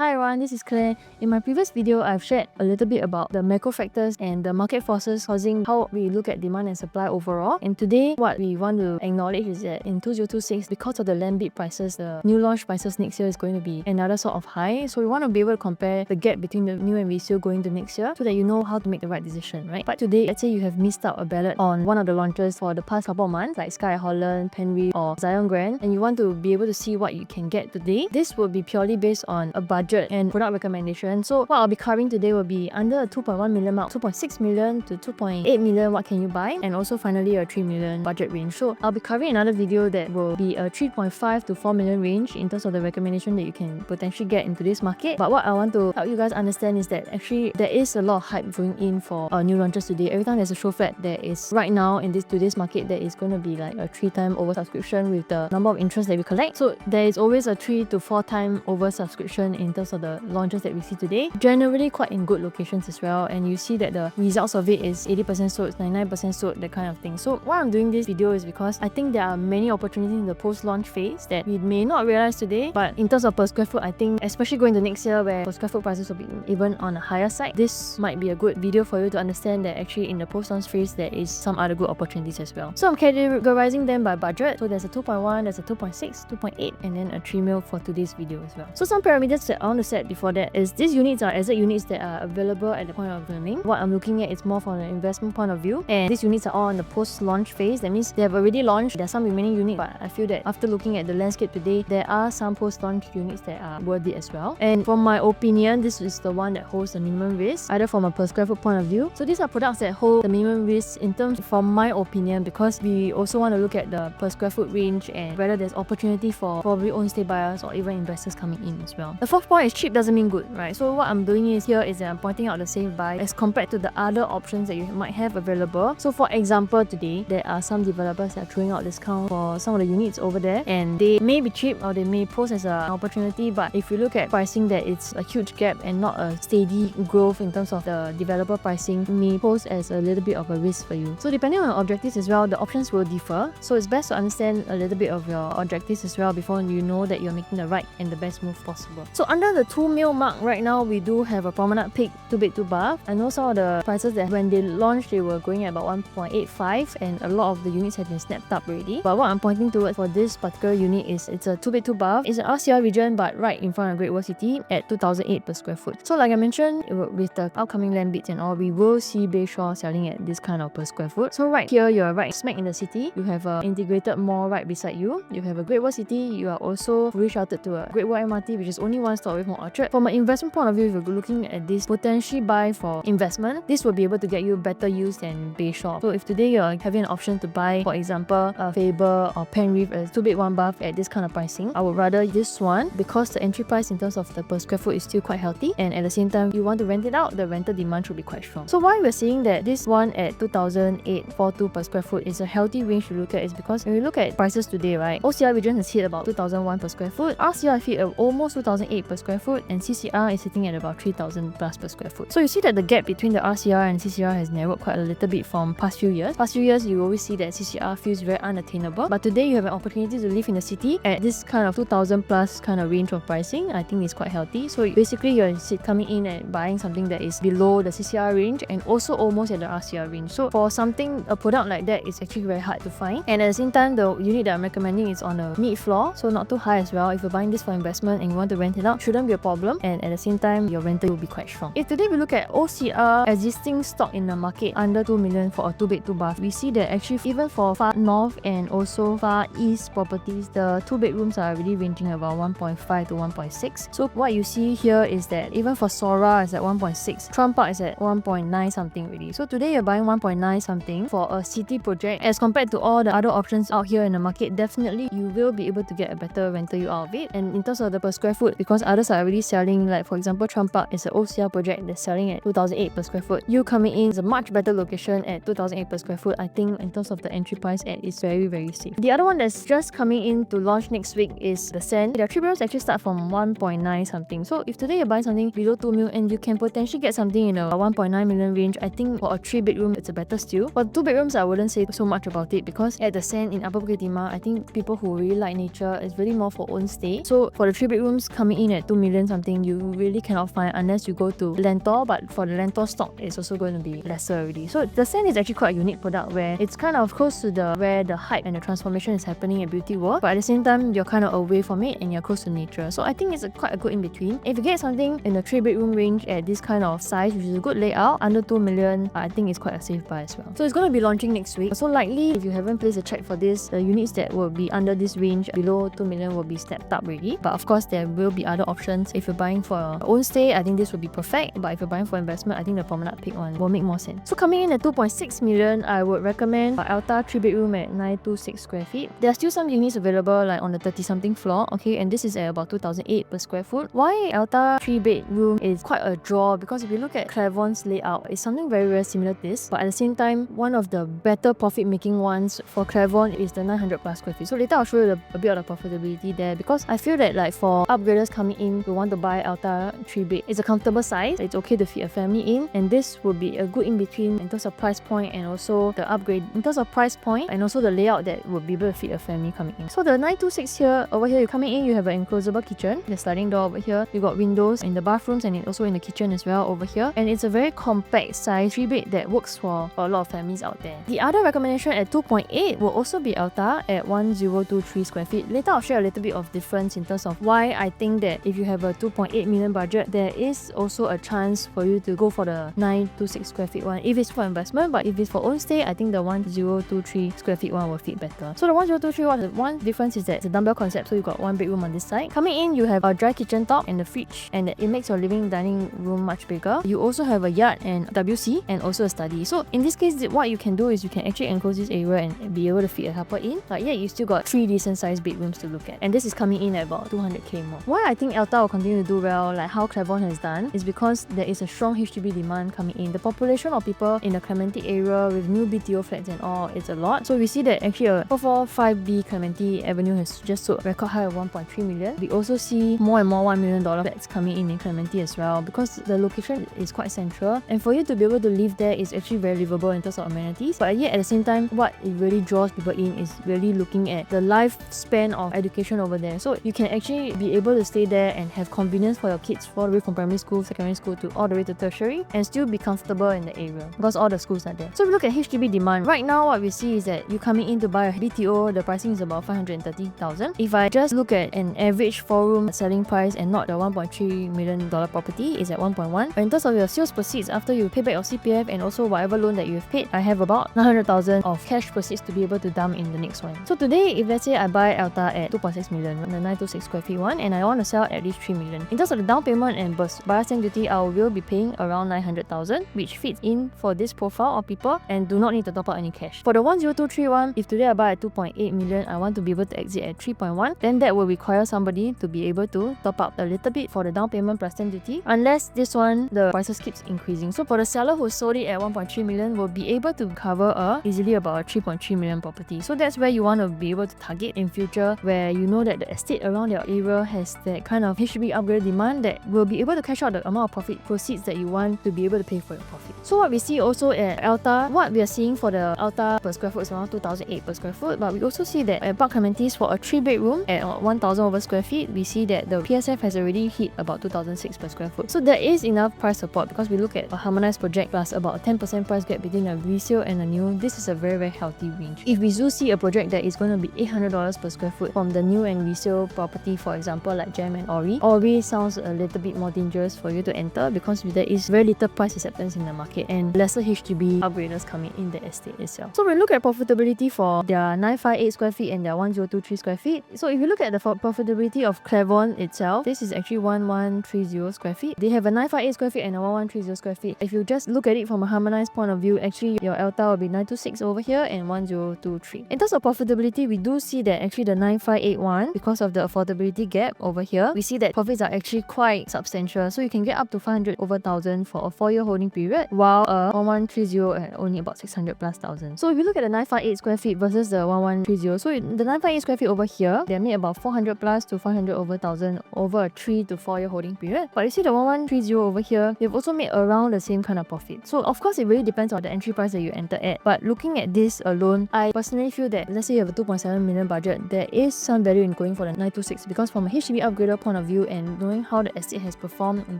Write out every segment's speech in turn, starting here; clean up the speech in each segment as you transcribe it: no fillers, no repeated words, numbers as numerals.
Hi everyone, this is Claire. In my previous video, I've shared a little bit about the macro factors and the market forces causing how we look at demand and supply overall. And today, what we want to acknowledge is that in 2026, because of the land bid prices, the new launch prices next year is going to be another sort of high. So we want to be able to compare the gap between the new and resale going to next year so that you know how to make the right decision, right? But today, let's say you have missed out a ballot on one of the launches for the past couple of months, like Sky Holland, Penrith, or Zion Grand, and you want to be able to see what you can get today. This will be purely based on a budget and product recommendation. So what I'll be covering today will be under a 2.1 million mark, 2.6 million to 2.8 million, what can you buy? And also finally a 3 million budget range. So I'll be covering another video that will be a 3.5 to 4 million range in terms of the recommendation that you can potentially get in today's market. But what I want to help you guys understand is that actually there is a lot of hype going in for new launches today. Every time there's a show flat, there is right now in today's market, there is going to be like a 3-time oversubscription with the number of interest that we collect. So there is always a 3 to 4-time oversubscription in terms of the launches that we see today, generally quite in good locations as well, and you see that the results of it is 80% sold, 99% sold, that kind of thing. So why I'm doing this video is because I think there are many opportunities in the post-launch phase that we may not realize today, but in terms of per square foot, I think especially going to next year where per square foot prices will be even on a higher side, this might be a good video for you to understand that actually in the post-launch phase there is some other good opportunities as well. So I'm categorizing them by budget. So there's a 2.1, there's a 2.6, 2.8, and then a 3 mil for today's video as well. So some parameters that I want to set before that is these units are exact units that are available at the point of filming. What I'm looking at is more from an investment point of view, and these units are all in the post-launch phase. That means they have already launched. There are some remaining units, but I feel that after looking at the landscape today, there are some post-launch units that are worth it as well. And from my opinion, this is the one that holds the minimum risk, either from a per square foot point of view. So these are products that hold the minimum risk in terms, from my opinion, because we also want to look at the per square foot range and whether there's opportunity for probably own stay buyers or even investors coming in as well. The fourth point is cheap doesn't mean good, right? So what I'm doing is here is that I'm pointing out the safe buy as compared to the other options that you might have available. So for example, today there are some developers that are throwing out discount for some of the units over there, and they may be cheap or they may pose as an opportunity, but if you look at pricing, that it's a huge gap and not a steady growth in terms of the developer pricing, may pose as a little bit of a risk for you. So depending on your objectives as well, the options will differ. So it's best to understand a little bit of your objectives as well before you know that you're making the right and the best move possible. So under the 2 mil mark right now, we do have a Promenade Peak 2 bed 2 bath. I know some of the prices that when they launched, they were going at about 1.85, and a lot of the units have been snapped up already. But what I'm pointing towards for this particular unit is it's a 2 bed 2 bath. It's an RCR region, but right in front of Great World City at 2008 per square foot. So like I mentioned, with the upcoming land bids and all, we will see Bayshore selling at this kind of per square foot. So right here, you're right smack in the city. You have an integrated mall right beside you. You have a Great World City. You are also fully sheltered to a Great World MRT, which is only one stop away from Orchard. From an investment point of view, if you're looking at this potentially buy for investment, this will be able to get you better use than Bayshore. So if today you're having an option to buy, for example, a Faber or Penrith as 2 bed 1 bath at this kind of pricing, I would rather this one because the entry price in terms of the per square foot is still quite healthy, and at the same time you want to rent it out, the rental demand should be quite strong. So why we're saying that this one at 2008.42 per square foot is a healthy range to look at is because when we look at prices today, right, OCR region has hit about 2001 per square foot, RCR hit almost 2008 per square foot, and CCR is sitting at about 3000 plus per square foot. So you see that the gap between the RCR and CCR has narrowed quite a little bit from past few years. Past few years, you always see that CCR feels very unattainable, but today you have an opportunity to live in the city at this kind of 2000 plus kind of range of pricing. I think it's quite healthy. So basically you're coming in and buying something that is below the CCR range and also almost at the RCR range. So for something, a product like that is actually very hard to find, and at the same time the unit that I'm recommending is on a mid floor, so not too high as well. If you're buying this for investment and you want to rent it out, shouldn't be a problem, and at the same time your rental will be quite strong. If today we look at OCR existing stock in the market under 2 million for a 2 bed 2 bath, we see that actually even for far north and also far east properties, the 2 bedrooms are already ranging about 1.5 to 1.6. So what you see here is that even for Sora is at 1.6, Trump Park is at 1.9 something already. So today you're buying 1.9 something for a city project as compared to all the other options out here in the market. Definitely you will be able to get a better rental yield out of it. And in terms of the per square foot, because others are already selling, like for example Trump Park is an OCR project that's selling at 2008 per square foot, you coming in is a much better location at 2008 per square foot. I think in terms of the entry price, it's very very safe. The other one that's just coming in to launch next week is the Sand. Their 3 bedrooms actually start from 1.9 something. So if today you're buying something below 2 mil and you can potentially get something in a 1.9 million range, I think for a 3 bedroom it's a better steal. For 2 bedrooms, I wouldn't say so much about it because at the Sand in Upper Bukit Timah, I think people who really like nature is really more for own stay. So for the 3 bedrooms coming in at 2 million something, you really cannot find unless you go to Lentor, but for the Lentor stock, it's also going to be lesser already. So the Sand is actually quite a unique product where it's kind of close to where the hype and the transformation is happening in beauty world, but at the same time, you're kind of away from it and you're close to nature. So I think it's quite a good in-between. If you get something in the 3-bedroom range at this kind of size, which is a good layout, under 2 million, I think it's quite a safe buy as well. So it's going to be launching next week. So likely, if you haven't placed a check for this, the units that will be under this range below 2 million will be stepped up already. But of course, there will be other options. If you're buying for your own stay, I think this would be perfect. But if you're buying for investment, I think the Promenade Peak one will make more sense. So coming in at 2.6 million, I would recommend Alta 3-bedroom at 926 square feet. There are still some units available like on the 30-something floor, okay, and this is at about 2008 per square foot. Why Alta 3-bedroom is quite a draw, because if you look at Clairvont's layout, it's something very similar to this, but at the same time, one of the better profit-making ones for Clairvont is the 900 plus square feet. So later I'll show you a bit of the profitability there, because I feel that like for upgraders coming in who want to buy Alta 3-bed, it's a comfortable size, it's okay to fit a family in, and this would be a good in-between in terms of price point and also the upgrade in terms of price point and also the layout that would be able to fit a family coming in. So the 926 here, over here, you're coming in, you have an enclosable kitchen, the sliding door over here, you got windows in the bathrooms and also in the kitchen as well over here, and it's a very compact size 3-bed that works for a lot of families out there. The other recommendation at 2.8 will also be Alta at 1023 square feet. Later I'll share a little bit of difference in terms of why I think that if you have a 2.8 million budget, there is also a chance for you to go for the 926 square feet one if it's for investment, but if it's for own stay, I think the 1023 square feet one will fit better. So the 1023 one, the one difference is that it's a dumbbell concept, so you got one bedroom on this side. Coming in, you have a dry kitchen top and the fridge, and it makes your living dining room much bigger. You also have a yard and WC and also a study. So in this case, what you can do is you can actually enclose this area and be able to fit a helper in, but yeah, you still got 3 decent sized bedrooms to look at, and this is coming in at about 200k more. Why I think Alta will continue to do well, like how Clairvont has done, is because there is a strong HDB demand coming in. The population of people in the Clementi area with new BTO flats and all, it's a lot. So we see that actually a 445B Clementi Avenue has just sold record high of 1.3 million. We also see more and more $1 million flats coming in Clementi as well, because the location is quite central, and for you to be able to live there is actually very livable in terms of amenities. But yet at the same time, what it really draws people in is really looking at the lifespan of education over there. So you can actually be able to stay there and have convenience for your kids all the way from primary school, secondary school to all the way to tertiary, and still be comfortable in the area because all the schools are there. So if we look at HDB demand, right now what we see is that you coming in to buy a BTO, the pricing is about 530,000. If I just look at an average 4-room selling price and not the $1.3 million property, is at 1.1. In terms of your sales proceeds, after you pay back your CPF and also whatever loan that you have paid, I have about 900,000 of cash proceeds to be able to dump in the next one. So today, if let's say I buy Alta at 2.6 million, the 926 square feet one, and I want to sell at least 3 million. In terms of the down payment and buyer stamp duty, I will be paying around 900,000, which fits in for this profile of people and do not need to top up any cash. For the 10231, if today I buy at 2.8 million, I want to be able to exit at 3.1, then that will require somebody to be able to top up a little bit for the down payment plus stamp duty, unless this one, the prices keeps increasing. So for the seller who sold it at 1.3 million, will be able to cover easily about a 3.3 million property. So that's where you want to be able to target in future, where you know that the estate around your area has that kind of HDB upgrade demand that will be able to cash out the amount of profit proceeds that you want to be able to pay for your profit. So what we see also at Alta, what we are seeing for the Alta per square foot is around 2008 per square foot, but we also see that at Park Clementi for a 3-bedroom at 1,000 over square feet, we see that the PSF has already hit about 2006 per square foot. So there is enough price support, because we look at a harmonized project plus about a 10% price gap between a resale and a new. This is a very healthy range. If we do see a project that is going to be $800 per square foot from the new and resale property, for example like Gem and Ori sounds a little bit more dangerous for you to enter, because there is very little price acceptance in the market and lesser HDB upgraders coming in the estate itself. So we look at profitability for their 958 square feet and their 1023 square feet. So if you look at the profitability of Clairvont itself, this is actually 1130 square feet. They have a 958 square feet and a 1130 square feet. If you just look at it from a harmonized point of view, actually your Alta will be 926 over here and 1023. In terms of profitability, we do see that actually the 9581, because of the affordability gap over here, we see that profits are actually quite substantial. So you can get up to 500 over 1,000 for a 4-year holding period, while a 1130 at only about 600 plus thousand. So if you look at the 958 square feet versus the 1130, so the 958 square feet over here, they made about 400 plus to 500 over 1,000 over a 3 to 4 year holding period. But you see the 1130 over here, they've also made around the same kind of profit. So of course it really depends on the entry price that you enter at. But looking at this alone, I personally feel that let's say you have a 2.7 million budget, there is some value in going for the 926, because from a HDB upgrader point point of view and knowing how the estate has performed in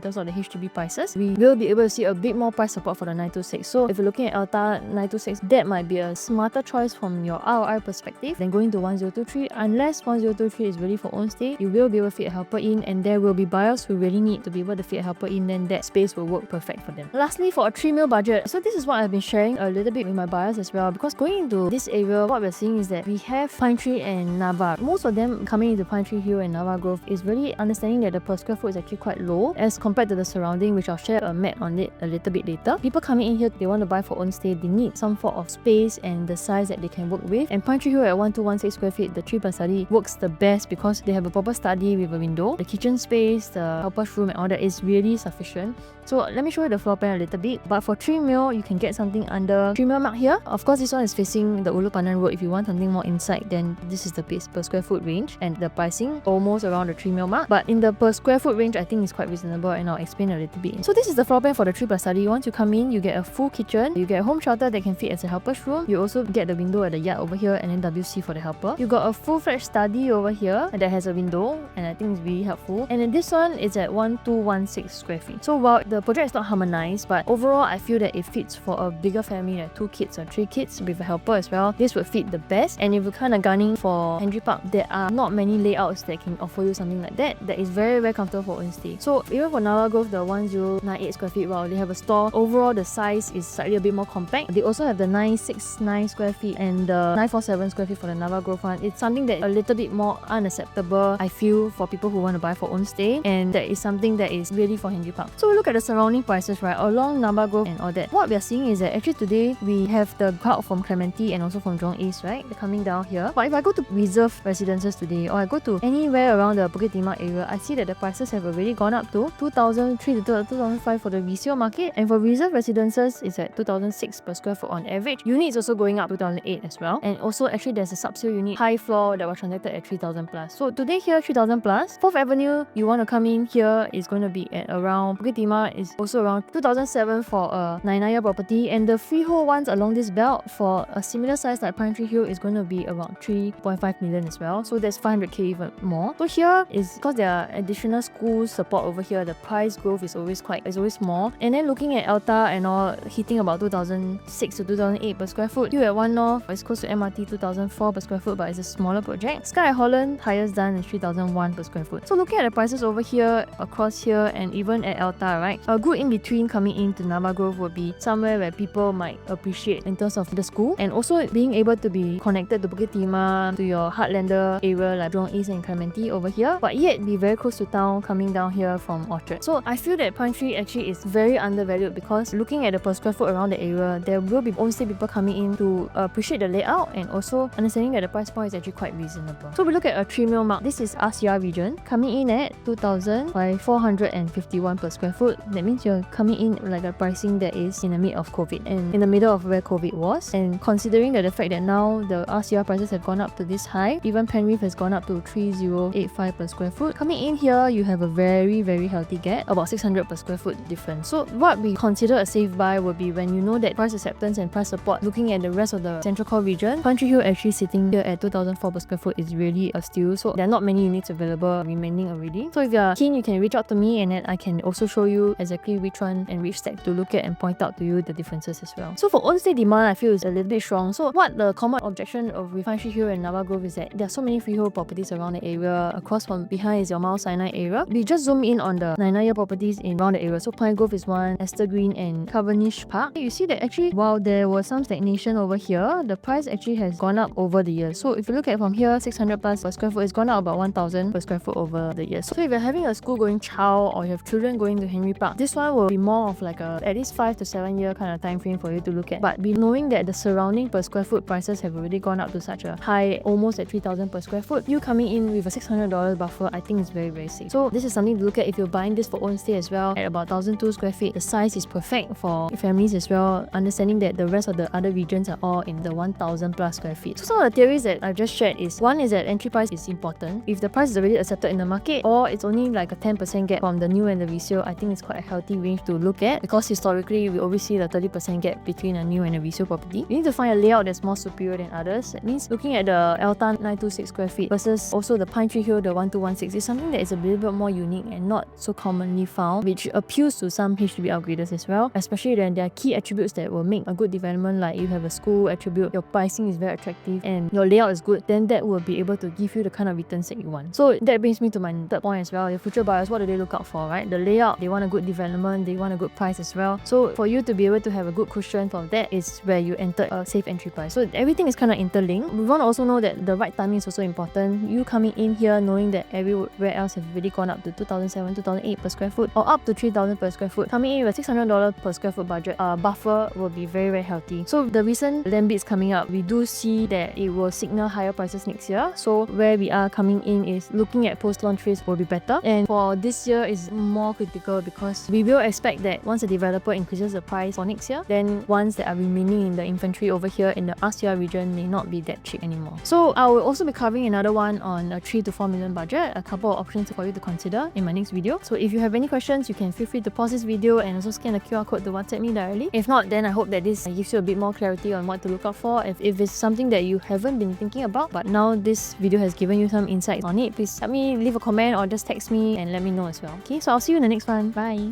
terms of the HDB prices, we will be able to see a bit more price support for the 926. So if you're looking at Alta 926, that might be a smarter choice from your ROI perspective than going to 1023. Unless 1023 is ready for own stay, you will be able to fit a helper in, and there will be buyers who really need to be able to fit a helper in, then that space will work perfect for them. Lastly, for a 3 mil budget, so this is what I've been sharing a little bit with my buyers as well, because going into this area, what we're seeing is that we have Pine Tree and Nava. Most of them coming into Pine Tree Hill and Nava Grove is really understanding that the per square foot is actually quite low as compared to the surrounding, which I'll share a map on it a little bit later. People coming in here, they want to buy for own stay, they need some form of space and the size that they can work with. And Pine Tree Hill at 1216 square feet, the 3+ study works the best because they have a proper study with a window. The kitchen space, the helper's room and all that is really sufficient. So let me show you the floor plan a little bit. But for 3 mil, you can get something under 3 mil mark here. Of course, this one is facing the Ulu Pandan Road. If you want something more inside, then this is the per square foot range, and the pricing almost around the 3 mil mark. But in the per square foot range, I think it's quite reasonable, and I'll explain a little bit. So this is the floor plan for the 3+ study. Once you come in, you get a full kitchen, you get a home shelter that can fit as a helper's room. You also get the window at the yard over here, and then WC for the helper. You got a full-fledged study over here that has a window, and I think it's really helpful. And then this one is at 1216 square feet. So while the project is not harmonized, but overall I feel that it fits for a bigger family, like 2 kids or 3 kids with a helper as well. This would fit the best. And if you're kind of gunning for Henry Park, there are not many layouts that can offer you something like that is very, very comfortable for own stay. So even for Nava Grove, the 1098 square feet, while they have a store, overall the size is slightly a bit more compact. They also have the 969 square feet and the 947 square feet for the Nava Grove one. It's something that a little bit more unacceptable, I feel, for people who want to buy for own stay, and that is something that is really for Henry Park. So we look at the surrounding prices, right, along Nava Grove and all that. What we are seeing is that actually today we have the crowd from Clementi and also from Jurong East, right? They're coming down here. But if I go to reserve residences today, or I go to anywhere around the Bukit Timah area, I see that the prices have already gone up to 2003 to 2005 for the resale market, and for reserve residences it's at 2006 per square foot on average. Units also going up 2008 as well, and also actually there's a sub-sale unit high floor that was transacted at 3000 plus. So today here 3000 plus. 4th Avenue, you want to come in here, is going to be at around, Bukit Timah is also around 2007 for a 9-year property, and the freehold ones along this belt for a similar size like Pine Tree Hill is going to be around 3.5 million as well. So that's 500k even more. So here is because there are additional school support over here, the price growth is always small. And then looking at Alta and all, hitting about 2006 to 2008 per square foot. Here at One North, it's close to MRT 2004 per square foot, but it's a smaller project. Sky Holland, highest done is 3001 per square foot. So looking at the prices over here, across here, and even at Alta, right, a good in between coming into Nava Grove would be somewhere where people might appreciate in terms of the school, and also being able to be connected to Bukit Timah, to your Heartlander area like Jurong East and Clementi over here, but yet be very close to town coming down here from Orchard. So I feel that Pine Tree actually is very undervalued, because looking at the per square foot around the area, there will be only people coming in to appreciate the layout and also understanding that the price point is actually quite reasonable. So we look at a 3 mil mark. This is RCR region coming in at 2,451 per square foot. That means you're coming in like a pricing that is in the mid of COVID and in the middle of where COVID was. And considering that the fact that now the RCR prices have gone up to this high, even Penrith has gone up to 3085 per square foot. Coming in here, you have a very, very healthy gap, about 600 per square foot difference. So what we consider a safe buy would be when you know that price acceptance and price support, looking at the rest of the Central Core region, Pine Tree Hill actually sitting here at 2004 per square foot is really a steal. So there are not many units available remaining already. So if you're keen, you can reach out to me, and then I can also show you exactly which one and which stack to look at and point out to you the differences as well. So for own stay demand, I feel is a little bit strong. So what the common objection of Pine Tree Hill and Nava Grove is that there are so many freehold properties around the area. Across from behind is your Mount Sinai area. We just zoom in on the 9-year properties in around the area. So Pine Grove is one, Esther Green and Cavendish Park. You see that actually while there was some stagnation over here, the price actually has gone up over the years. So if you look at from here, 600 plus per square foot, it's gone up about 1000 per square foot over the years. So if you're having a school going child or you have children going to Henry Park, this one will be more of like a at least 5 to 7 year kind of time frame for you to look at. But be knowing that the surrounding per square foot prices have already gone up to such a high, almost at 3000 per square foot, you coming in with a $600 buffer, I think is very, very safe. So this is something to look at if you're buying this for own stay as well. At about 1002 square feet, the size is perfect for families as well, understanding that the rest of the other regions are all in the 1000 plus square feet. So some of the theories that I've just shared is, one is that entry price is important. If the price is already accepted in the market, or it's only like a 10% gap from the new and the resale, I think it's quite a healthy range to look at, because historically we always see the 30% gap between a new and a resale property. You need to find a layout that's more superior than others. That means looking at the Alta 926 square feet versus also the Pine Tree Hill, the 1216, is something that is a little bit more unique and not so commonly found, which appeals to some HDB upgraders as well, especially when there are key attributes that will make a good development, like you have a school attribute, your pricing is very attractive, and your layout is good, then that will be able to give you the kind of returns that you want. So that brings me to my third point as well. Your future buyers, what do they look out for, right? The layout, they want a good development, they want a good price as well. So for you to be able to have a good cushion for that is where you enter a safe entry price. So everything is kind of interlinked. We want to also know that the right timing is also important. You coming in here knowing that everywhere else has really gone up to 2007, 2008 per square foot or up to 3,000 per square foot. Coming in with $600 per square foot budget, buffer will be very, very healthy. So the recent land bids coming up, we do see that it will signal higher prices next year. So where we are coming in is looking at post-launch phase will be better. And for this year is more critical because we will expect that once the developer increases the price for next year, then ones that are remaining in the inventory over here in the RCR region may not be that cheap anymore. So I will also be covering another one on a 3 to 4 million budget, a couple of options for you to consider in my next video. So if you have any questions, you can feel free to pause this video and also scan the QR code to WhatsApp me directly. If not, then I hope that this gives you a bit more clarity on what to look out for. If it's something that you haven't been thinking about, but now this video has given you some insights on it, please help me leave a comment or just text me and let me know as well. Okay, so I'll see you in the next one. Bye.